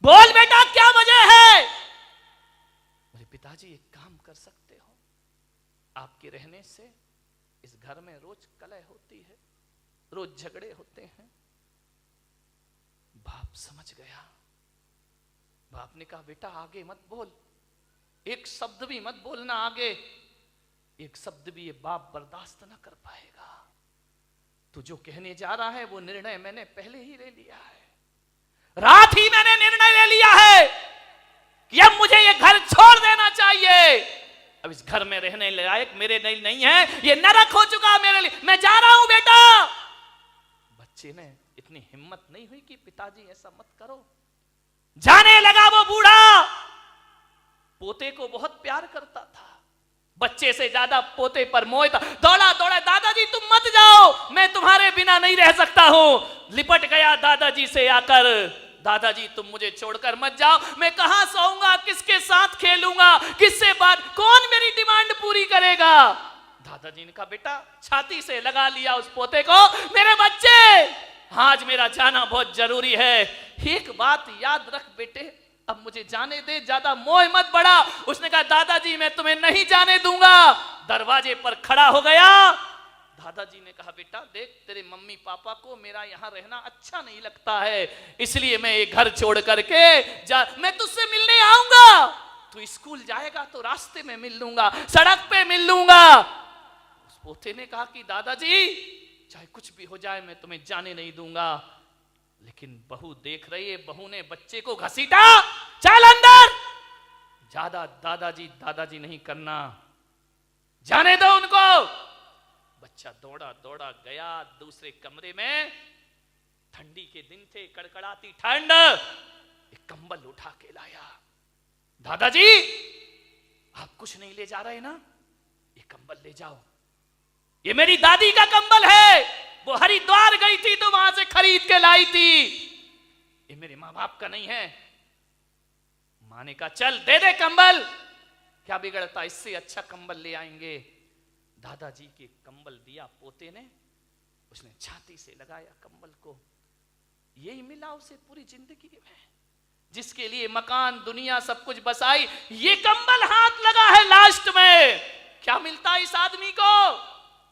बोल बेटा क्या वजह है? बोले पिताजी एक काम कर सकते हो, आपके रहने से इस घर में रोज कलह होती है, रोज झगड़े होते हैं। बाप समझ गया। बाप ने कहा बेटा आगे मत बोल, एक शब्द भी मत बोलना आगे, एक शब्द भी ये बाप बर्दाश्त ना कर पाएगा। तू जो कहने जा रहा है वो निर्णय मैंने पहले ही ले लिया है, रात ही मैंने निर्णय ले लिया है कि अब मुझे ये घर छोड़ देना चाहिए। अब इस घर में रहने लायक मेरे नहीं है, ये नरक हो चुका मेरे लिए, मैं जा रहा हूं बेटा। बच्चे ने इतनी हिम्मत नहीं हुई कि पिताजी ऐसा मत करो। जाने लगा वो बूढ़ा। पोते को बहुत प्यार करता था, बच्चे से ज्यादा पोते पर मोह था। दौड़ा दौड़ा, दादाजी तुम मत जाओ, मैं तुम्हारे बिना नहीं रह सकता हूं। लिपट गया दादाजी से आकर, दादाजी तुम मुझे छोड़कर मत जाओ, मैं कहां सोऊंगा, किसके साथ खेलूंगा, किससे बात, कौन मेरी डिमांड पूरी करेगा। दादाजी ने कहा बेटा, छाती से लगा लिया उस पोते को, मेरे बच्चे आज मेरा जाना बहुत जरूरी है, एक बात याद रख बेटे, अब मुझे जाने दे, ज्यादा मोह मत बढ़ा। उसने कहा दादाजी मैं तुम्हें नहीं जाने दूंगा। दरवाजे पर खड़ा हो गया। दादाजी ने कहा बेटा देख, तेरे मम्मी पापा को मेरा यहाँ रहना अच्छा नहीं लगता है, इसलिए मैं ये घर छोड़ करके मैं तुझसे मिलने आऊंगा। तू स्कूल जाएगा तो रास्ते में मिल लूंगा, सड़क पे मिल लूंगा। उस पोते ने कहा कि दादाजी चाहे कुछ भी हो जाए मैं तुम्हें जाने नहीं दूंगा। लेकिन बहू देख रही है, बहू ने बच्चे को घसीटा, चल अंदर। ज्यादा दादाजी दादाजी नहीं करना, जाने दो उनको। बच्चा दौड़ा दौड़ा गया दूसरे कमरे में। ठंडी के दिन थे, कड़कड़ाती ठंड। एक कंबल उठा के लाया। दादाजी आप कुछ नहीं ले जा रहे ना, ये कंबल ले जाओ, ये मेरी दादी का कंबल है, वो हरिद्वार गई थी तो वहां से खरीद के लाई थी, ये मेरे मां बाप का नहीं है। मां ने कहा चल दे दे कंबल, क्या बिगड़ता, इससे अच्छा कंबल ले आएंगे। दादाजी के कंबल दिया पोते ने, उसने छाती से लगाया कंबल को। यही मिला उसे पूरी जिंदगी में, जिसके लिए मकान दुनिया सब कुछ बसाई, ये कंबल हाथ लगा है लास्ट में। क्या मिलता इस आदमी को?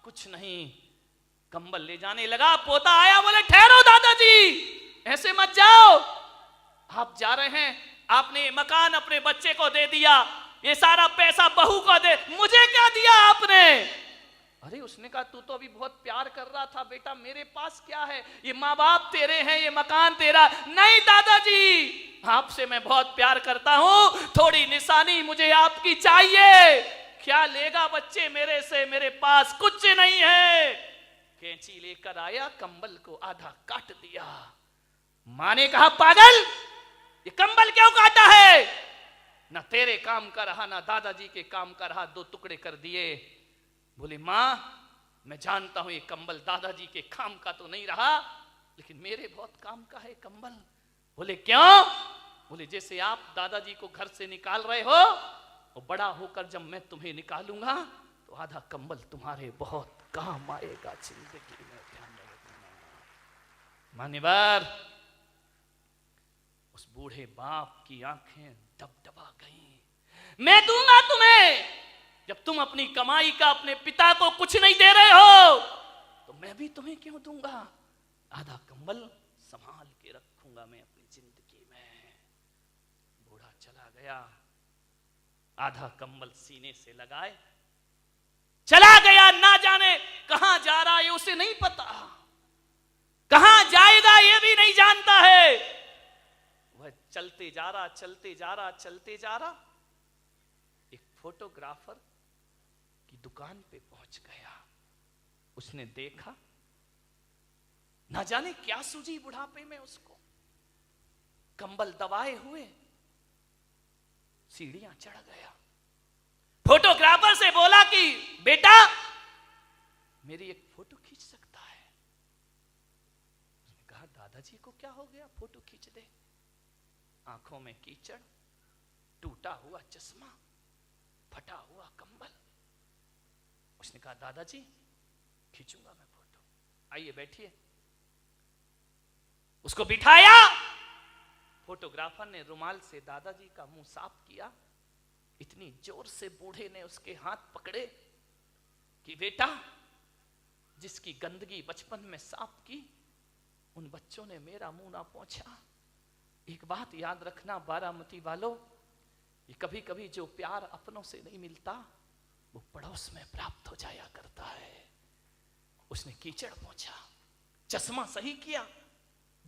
कुछ नहीं। कंबल ले जाने लगा, पोता आया, बोले ठहरो दादाजी, ऐसे मत जाओ, आप जा रहे हैं, आपने मकान अपने बच्चे को दे दिया, ये सारा पैसा बहू को दे, मुझे क्या दिया आपने? अरे उसने कहा तू तो अभी बहुत प्यार कर रहा था बेटा, मेरे पास क्या है, ये माँ बाप तेरे हैं, ये मकान तेरा। नहीं दादाजी, आपसे मैं बहुत प्यार करता हूं, थोड़ी निशानी मुझे आपकी चाहिए। क्या लेगा बच्चे मेरे से, मेरे पास कुछ नहीं है। कैंची लेकर आया, कंबल को आधा काट दिया। मां ने कहा पागल, ये कंबल क्यों काटा है? ना तेरे काम का रहा ना दादाजी के काम का रहा, दो टुकड़े कर दिए। बोले मां मैं जानता हूं ये कंबल दादाजी के काम का तो नहीं रहा, लेकिन मेरे बहुत काम का है कंबल। बोले क्यों? बोले जैसे आप दादाजी को घर से निकाल रहे हो, और बड़ा होकर जब मैं तुम्हें निकालूंगा तो आधा कंबल तुम्हारे बहुत काम आएगा जिंदगी में, ध्यान रखना। मान्यवर, उस बूढ़े बाप की आंखें डबडबा गईं। मैं दूंगा तुम्हें, जब तुम अपनी कमाई का अपने पिता को कुछ नहीं दे रहे हो तो मैं भी तुम्हें क्यों दूंगा? आधा कंबल संभाल के रखूंगा मैं अपनी जिंदगी में। बूढ़ा चला गया, आधा कंबल सीने से लगाए चला गया। ना जाने कहां जा रहा है उसे नहीं पता, कहां जाएगा ये भी नहीं जानता है। वह चलते जा रहा, चलते जा रहा, चलते जा रहा, एक फोटोग्राफर की दुकान पे पहुंच गया। उसने देखा, ना जाने क्या सूझी बुढ़ापे में उसको, कंबल दबाए हुए सीढ़ियां चढ़ गया। फोटोग्राफर से बोला कि बेटा मेरी एक फोटो खींच सकता है? उसने कहा दादाजी को क्या हो गया, फोटो खींच दे। आंखों में कीचड़, टूटा हुआ चश्मा, फटा हुआ कंबल। उसने कहा दादाजी खींचूंगा मैं फोटो, आइए बैठिए। उसको बिठाया, फोटोग्राफर ने रुमाल से दादाजी का मुंह साफ किया। इतनी जोर से बूढ़े ने उसके हाथ पकड़े कि बेटा, जिसकी गंदगी बचपन में साफ की, उन बच्चों ने मेरा मुंह ना पोंछा। एक बात याद रखना बारामती वालों, ये कभी कभी जो प्यार अपनों से नहीं मिलता वो पड़ोस में प्राप्त हो जाया करता है। उसने कीचड़ पोंछा, चश्मा सही किया।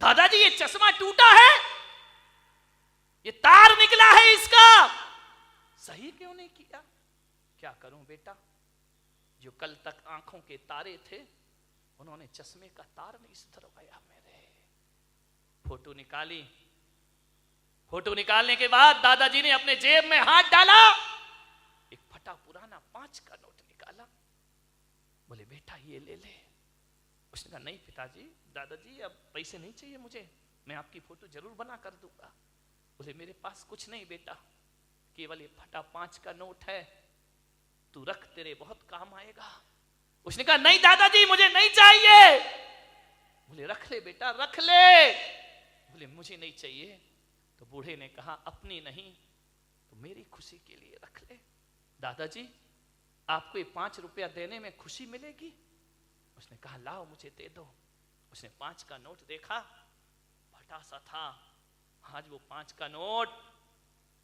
दादाजी ये चश्मा टूटा है, ये तार निकला है इसका, सही क्यों नहीं किया? क्या करूं बेटा, जो कल तक आंखों के तारे थे उन्होंने चश्मे का तार नहीं सुधरवाया मेरे। फोटो निकाली। फोटो निकालने के बाद दादाजी ने अपने जेब में हाथ डाला, एक फटा पुराना 5 का नोट निकाला। बोले बेटा ये ले ले। उसने कहा नहीं पिताजी, दादाजी अब पैसे नहीं चाहिए मुझे, मैं आपकी फोटो जरूर बना कर दूंगा। बोले मेरे पास कुछ नहीं बेटा, केवल ये फटा 5 का नोट है, तू रख, तेरे बहुत काम आएगा। उसने कहा नहीं दादाजी मुझे नहीं चाहिए। बोले रख ले बेटा रख ले। बोले मुझे नहीं चाहिए। तो बूढ़े ने कहा अपनी नहीं तो मेरी खुशी के लिए रख ले। दादाजी आपको ये 5 रुपया देने में खुशी मिलेगी? उसने कहा लाओ मुझे दे दो। उसने 5 का नोट देखा, फटा सा था। आज वो 5 का नोट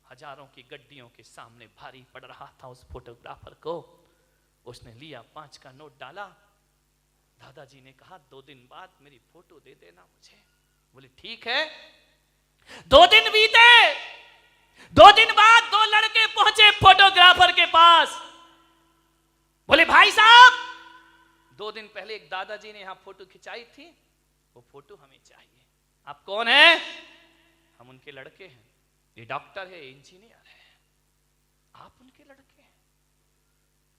हजारों की गड्डियों के सामने भारी पड़ रहा था उस फोटोग्राफर को। उसने लिया 5 का नोट डाला। दादाजी ने कहा 2 दिन बाद मेरी फोटो दे देना मुझे। बोले ठीक है। 2 दिन बीते। 2 दिन बाद 2 लड़के पहुंचे फोटोग्राफर के पास। बोले भाई साहब, 2 दिन पहले एक दादाजी ने यहां फोटो खिंचाई थी, वो फोटो हमें चाहिए। आप कौन है? हम उनके लड़के हैं। ये डॉक्टर है, इंजीनियर है। आप उनके लड़के हैं,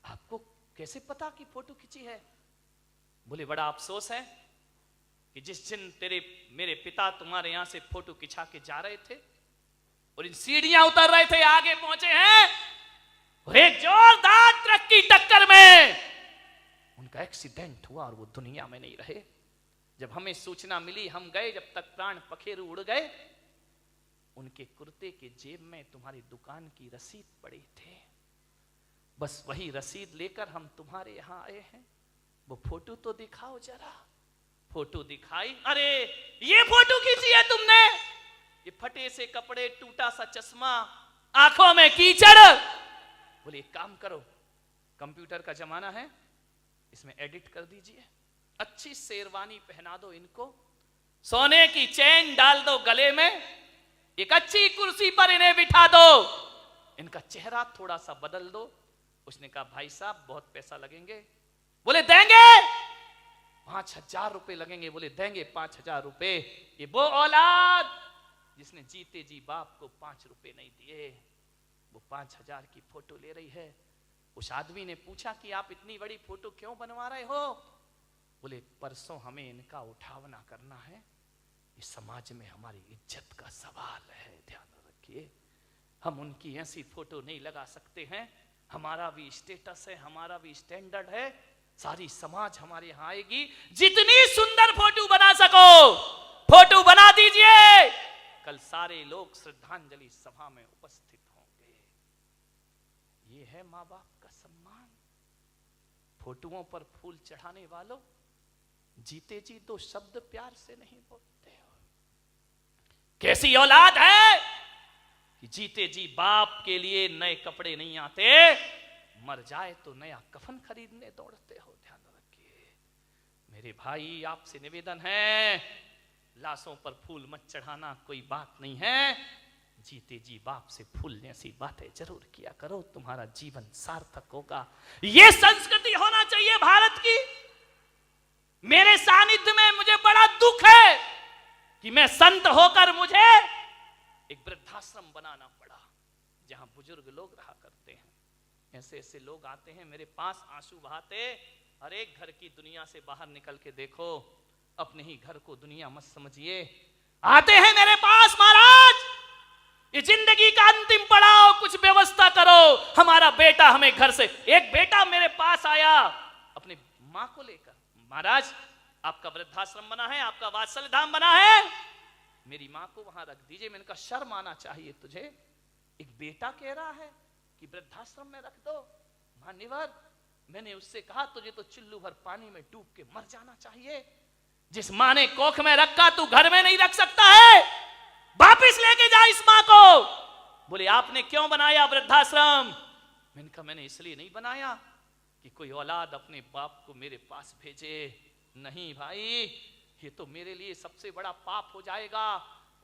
आपको कैसे पता कि फोटो खिंची है? बोले बड़ा अफसोस है कि जिस दिन मेरे पिता तुम्हारे यहां से फोटो खिंचा के जा रहे थे और इन सीढ़ियां उतर रहे थे, आगे पहुंचे हैं, और एक जोरदार ट्रक की टक्कर में उनका एक्सीडेंट हुआ और वो दुनिया में नहीं रहे। जब हमें सूचना मिली हम गए, जब तक प्राण पखेरु उड़ गए, उनके कुर्ते के जेब में तुम्हारी दुकान की रसीद पड़ी थी। बस वही रसीद लेकर हम तुम्हारे यहां आए हैं। वो फोटो तो दिखाओ जरा। फोटो दिखाई। अरे ये फोटो खींची है तुमने? ये फटे से कपड़े, टूटा सा चश्मा, आंखों में कीचड़। बोले एक काम करो, कंप्यूटर का जमाना है, इसमें एडिट कर दीजिए, अच्छी शेरवानी पहना दो इनको, सोने की चेन डाल दो गले में, एक अच्छी कुर्सी पर इन्हें बिठा दो, इनका चेहरा थोड़ा सा बदल दो। उसने कहा भाई साहब बहुत पैसा लगेंगे। बोले देंगे। 5,000 रुपए लगेंगे। बोले देंगे 5,000 रुपए। ये वो औलाद जिसने जीते जी बाप को 5 रुपए नहीं दिए, वो 5,000 की फोटो ले रही है। उस आदमी ने पूछा कि आप इतनी बड़ी फोटो क्यों बनवा रहे हो? बोले परसों हमें इनका उठावना करना है, इस समाज में हमारी इज्जत का सवाल है, ध्यान रखिए। हम उनकी ऐसी फोटो नहीं लगा सकते हैं, हमारा भी स्टेटस है, हमारा भी स्टैंडर्ड है। सारी समाज हमारे यहाँ आएगी। जितनी सुंदर फोटो बना सको फोटो बना दीजिए। कल सारे लोग श्रद्धांजलि सभा में उपस्थित होंगे। ये है माँ बाप का सम्मान। फोटोओं पर फूल चढ़ाने वालों, जीते जी 2 शब्द प्यार से नहीं बोलते हो। कैसी औलाद है कि जीते जी बाप के लिए नए कपड़े नहीं आते, मर जाए तो नया कफन खरीदने दौड़ते हो। ध्यान रखिए मेरे भाई, आपसे निवेदन है, लाशों पर फूल मत चढ़ाना, कोई बात नहीं है। जीते जी बाप से फूल जैसी बातें जरूर किया करो, तुम्हारा जीवन सार्थक होगा। यह संस्कृति होना चाहिए भारत की। मेरे सानिध्य में मुझे बड़ा दुख है कि मैं संत होकर मुझे एक वृद्धाश्रम बनाना पड़ा जहां बुजुर्ग लोग रहा करते हैं। ऐसे ऐसे लोग आते हैं मेरे पास आंसू बहाते। हर एक घर की दुनिया से बाहर निकल के देखो, अपने ही घर को दुनिया मत समझिए। आते हैं मेरे पास, महाराज ये जिंदगी का अंतिम पड़ाव, कुछ व्यवस्था करो। हमारा बेटा हमें घर से, एक बेटा मेरे पास आया अपनी माँ को लेकर, महाराज आपका वृद्धाश्रम बना है, आपका वात्सल्य धाम बना है, मेरी माँ को वहां रख दीजिए। मैंने कहा शर्म आना चाहिए तुझे, एक बेटा कह रहा है कि वृद्धाश्रम में रख दो। मान्यवर, मैंने उससे कहा तुझे तो चिल्लू भर पानी में डूब के मर जाना चाहिए। जिस माँ ने कोख में रखा तू घर में नहीं रख सकता है, वापिस लेके जा इस माँ को। बोले आपने क्यों बनाया वृद्धाश्रम? मैंने कहा मैंने इसलिए नहीं बनाया कि कोई औलाद अपने बाप को मेरे पास भेजे। नहीं भाई, ये तो मेरे लिए सबसे बड़ा पाप हो जाएगा।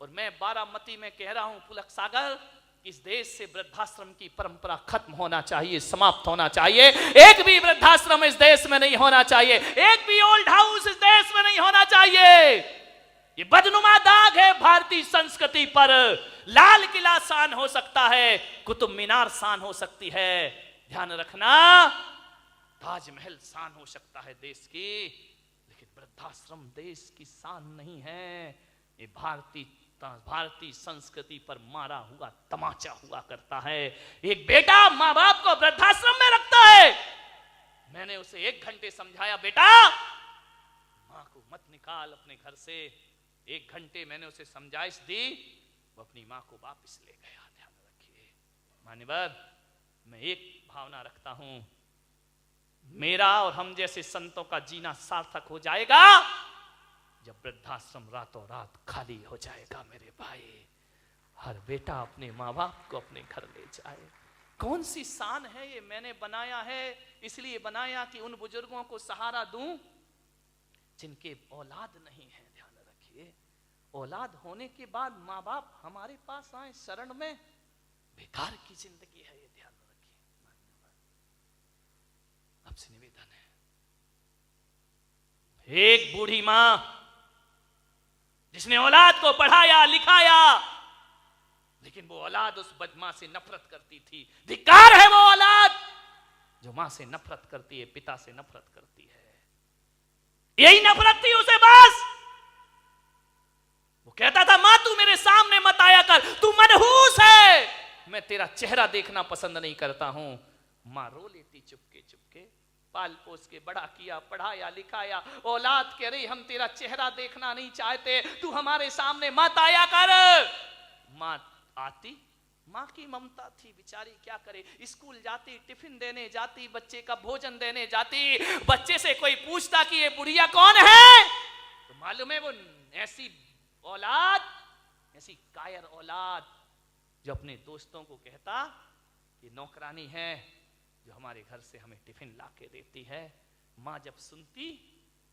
और मैं बारामती में कह रहा हूं पुलक सागर, इस देश से वृद्धाश्रम की परंपरा खत्म होना चाहिए, समाप्त होना चाहिए। एक भी वृद्धाश्रम इस देश में नहीं होना चाहिए, एक भी ओल्ड हाउस इस देश में नहीं होना चाहिए। ये बदनुमा दाग है भारतीय संस्कृति पर। लाल किला शान हो सकता है, कुतुब मीनार शान हो सकती है, ध्यान रखना ताजमहल शान हो सकता है देश की, लेकिन वृद्धाश्रम देश की शान नहीं है। ये भारतीय संस्कृति पर मारा हुआ तमाचा हुआ करता है। एक बेटा माँ बाप को वृद्धाश्रम में रखता है। मैंने उसे 1 घंटे समझाया, बेटा माँ को मत निकाल अपने घर से। 1 घंटे मैंने उसे समझाइश दी, वो अपनी माँ को वापस ले गया। ध्यान रखिए मान्यवर, मैं एक भावना रखता हूं, मेरा और हम जैसे संतों का जीना सार्थक हो जाएगा जब वृद्धाश्रम रातों रात खाली हो जाएगा। मेरे भाई, हर बेटा अपने माँ बाप को अपने घर ले जाए। कौन सी शान है ये? मैंने बनाया है इसलिए बनाया कि उन बुजुर्गों को सहारा दूं जिनके औलाद नहीं है। ध्यान रखिए, औलाद होने के बाद माँ बाप हमारे पास आए शरण में, बेकार की जिंदगी है ये, ध्यान रखिए। आपसे निवेदन है, एक बूढ़ी मां जिसने औलाद को पढ़ाया लिखाया, लेकिन वो औलाद उस मां से नफरत करती थी। धिक्कार है वो औलाद जो मां से नफरत करती है, पिता से नफरत करती है। यही नफरत थी उसे बस। वो कहता था मां तू मेरे सामने मत आया कर, तू मनहूस है, मैं तेरा चेहरा देखना पसंद नहीं करता हूं। मां रो लेती चुपके चुपके, पाल पोस के बड़ा किया, पढ़ाया लिखाया। औलाद कह रही हम तेरा चेहरा देखना नहीं चाहते, तू हमारे सामने मत आया कर। मां आती, मां की ममता थी बेचारी, क्या करे। स्कूल जाती, टिफिन देने जाती, बच्चे का भोजन देने जाती। बच्चे से कोई पूछता कि ये बुढ़िया कौन है, तो मालूम है वो ऐसी औलाद, ऐसी कायर औलाद जो अपने दोस्तों को कहता कि नौकरानी है जो हमारे घर से हमें टिफिन ला के देती है। मां जब सुनती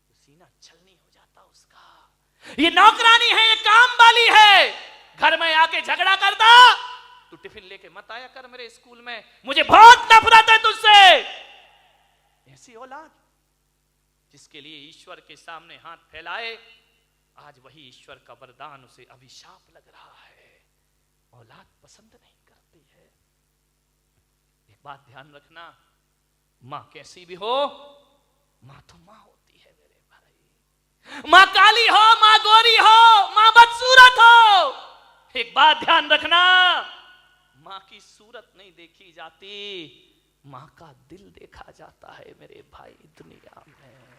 तो सीना छलनी हो जाता उसका। ये नौकरानी है, ये काम वाली है, घर में आके झगड़ा करता, तू टिफिन लेके मत आया कर मेरे स्कूल में, मुझे बहुत नफरत है तुझसे। ऐसी औलाद जिसके लिए ईश्वर के सामने हाथ फैलाए, आज वही ईश्वर का वरदान उसे अभिशाप लग रहा है। औलाद पसंद नहीं करती है। एक बात ध्यान रखना, मां कैसी भी हो, मां तो मां होती है मेरे भाई। मां काली हो, मां गोरी हो, मां बदसूरत हो, एक बात ध्यान रखना, मां की सूरत नहीं देखी जाती, मां का दिल देखा जाता है मेरे भाई दुनिया में।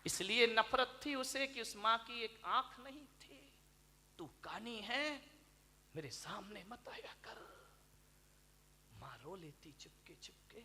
इसलिए नफरत थी उसे कि उस मां की एक आंख नहीं थी। तू कानी है, मेरे सामने मत आया कर। मां रो लेती चुपके चुपके,